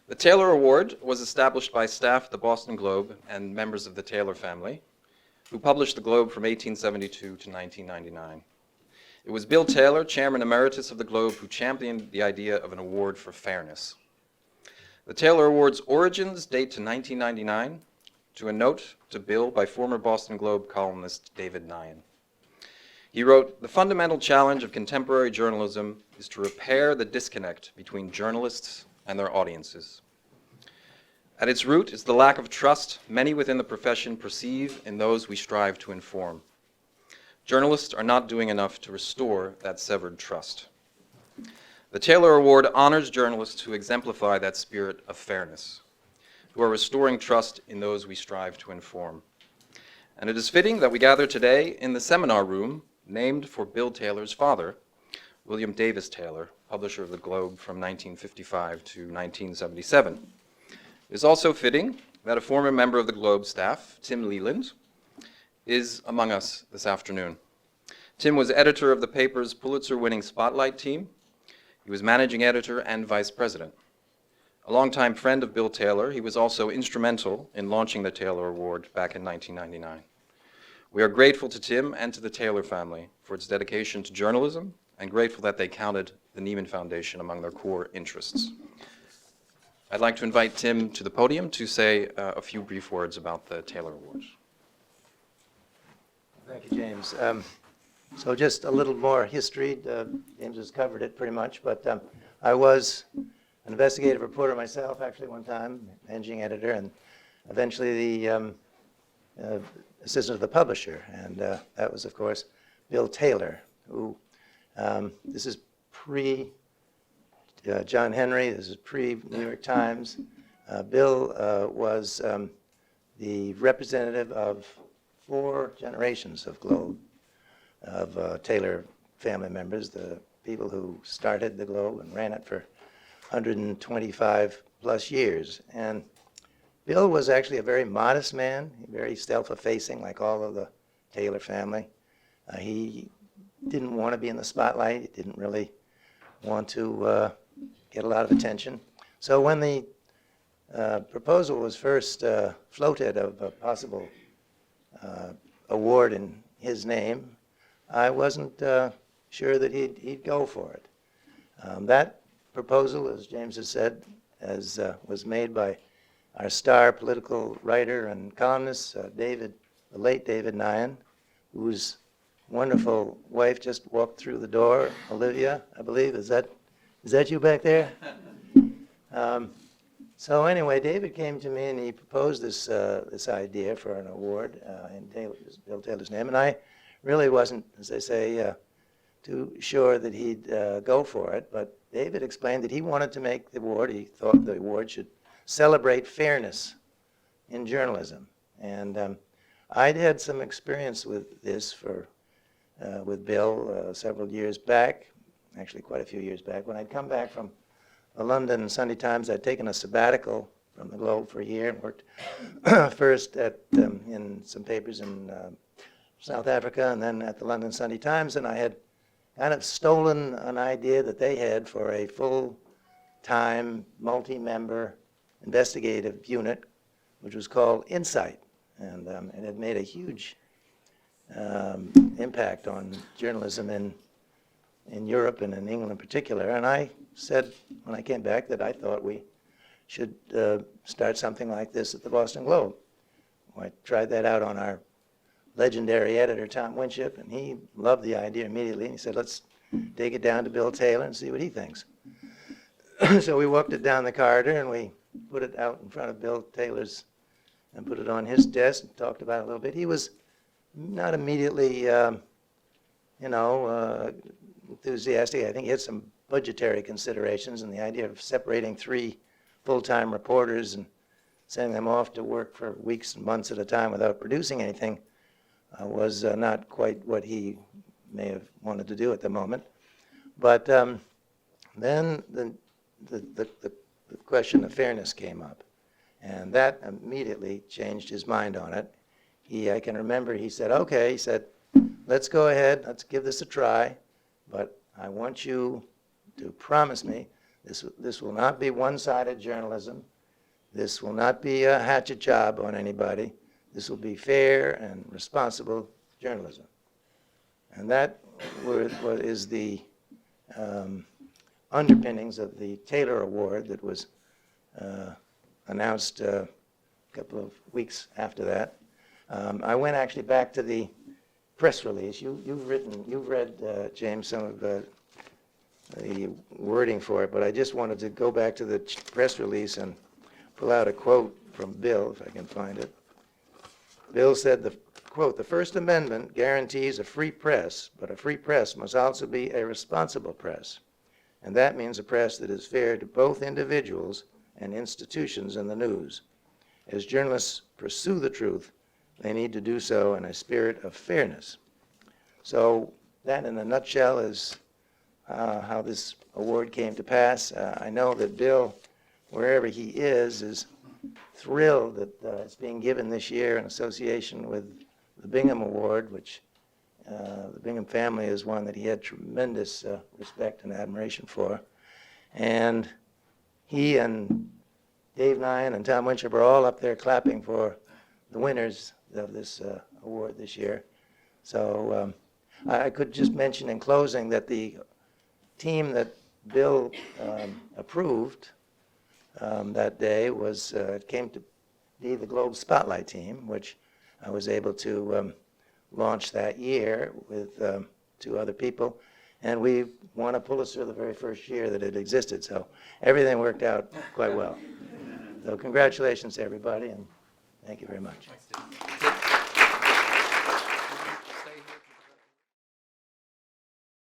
The Taylor Award was established by staff at the Boston Globe and members of the Taylor family, who published the Globe from 1872 to 1999. It was Bill Taylor, Chairman Emeritus of the Globe, who championed the idea of an award for fairness. The Taylor Award's origins date to 1999, to a note to Bill by former Boston Globe columnist David Nieman. He wrote, "The fundamental challenge of contemporary journalism is to repair the disconnect between journalists and their audiences. At its root is the lack of trust many within the profession perceive in those we strive to inform. Journalists are not doing enough to restore that severed trust." The Taylor Award honors journalists who exemplify that spirit of fairness, who are restoring trust in those we strive to inform. And it is fitting that we gather today in the seminar room named for Bill Taylor's father, William Davis Taylor, publisher of the Globe from 1955 to 1977. It is also fitting that a former member of the Globe staff, Tim Leland, is among us this afternoon. Tim was editor of the paper's Pulitzer-winning Spotlight team. He was managing editor and vice president. A longtime friend of Bill Taylor, he was also instrumental in launching the Taylor Award back in 1999. We are grateful to Tim and to the Taylor family for its dedication to journalism, and grateful that they counted the Nieman Foundation among their core interests. I'd like to invite Tim to the podium to say a few brief words about the Taylor Awards. Thank you, James. So just a little more history. James has covered it pretty much, but I was an investigative reporter myself, actually, one time, managing editor, and eventually the assistant of the publisher. And that was, of course, Bill Taylor, who, this is pre-John Henry, this is pre-New York Times. Bill was the representative of 4 generations of Globe, of Taylor family members, the people who started the Globe and ran it for 125 plus years. And Bill was actually a very modest man, very self-effacing, like all of the Taylor family. He didn't want to be in the spotlight. He didn't really want to get a lot of attention. So when the proposal was first floated of a possible award in his name, I wasn't sure that he'd go for it. That proposal, as James has said, was made by our star political writer and columnist, the late David Nieman, whose wonderful wife just walked through the door, Olivia, I believe. Is that you back there? So anyway, David came to me and he proposed this idea for an award in Bill Taylor's name, and I really wasn't, as I say, too sure that he'd go for it. But David explained that he wanted to make the award. He thought the award should celebrate fairness in journalism, and I'd had some experience with this with Bill several years back, actually quite a few years back, when I'd come back from the London Sunday Times. I'd taken a sabbatical from the Globe for a year and worked first in some papers in South Africa and then at the London Sunday Times, and I had kind of stolen an idea that they had for a full-time, multi-member investigative unit, which was called Insight, and it had made a huge impact on journalism in Europe and in England in particular. And I said when I came back that I thought we should start something like this at the Boston Globe. Well, I tried that out on our legendary editor, Tom Winship, and he loved the idea immediately. And he said, let's take it down to Bill Taylor and see what he thinks. So we walked it down the corridor and we put it out in front of Bill Taylor's and put it on his desk and talked about it a little bit. He was not immediately, enthusiastic. I think he had some budgetary considerations, and the idea of separating 3 full-time reporters and sending them off to work for weeks and months at a time without producing anything was not quite what he may have wanted to do at the moment. But then the question of fairness came up, and that immediately changed his mind on it. I can remember he said, okay, he said, let's go ahead, let's give this a try, but I want you to promise me This will not be one-sided journalism. This will not be a hatchet job on anybody. This will be fair and responsible journalism. And that is the underpinnings of the Taylor Award that was announced a couple of weeks after that. I went actually back to the press release. You've read, James, some of the wording for it, but I just wanted to go back to the press release and pull out a quote from Bill, if I can find it. Bill said, quote, "The First Amendment guarantees a free press, but a free press must also be a responsible press. And that means a press that is fair to both individuals and institutions in the news. As journalists pursue the truth, they need to do so in a spirit of fairness." So that, in a nutshell, is how this award came to pass. I know that Bill, wherever he is thrilled that it's being given this year in association with the Bingham Award, which the Bingham family is one that he had tremendous respect and admiration for. And he and Dave Nyan and Tom Winship are all up there clapping for the winners of this award this year. So I could just mention in closing that the team that Bill approved that day came to be the Globe Spotlight team, which I was able to launch that year with 2 other people. And we won a Pulitzer the very first year that it existed. So everything worked out quite well. So congratulations to everybody, and thank you very much. Thanks, Steve.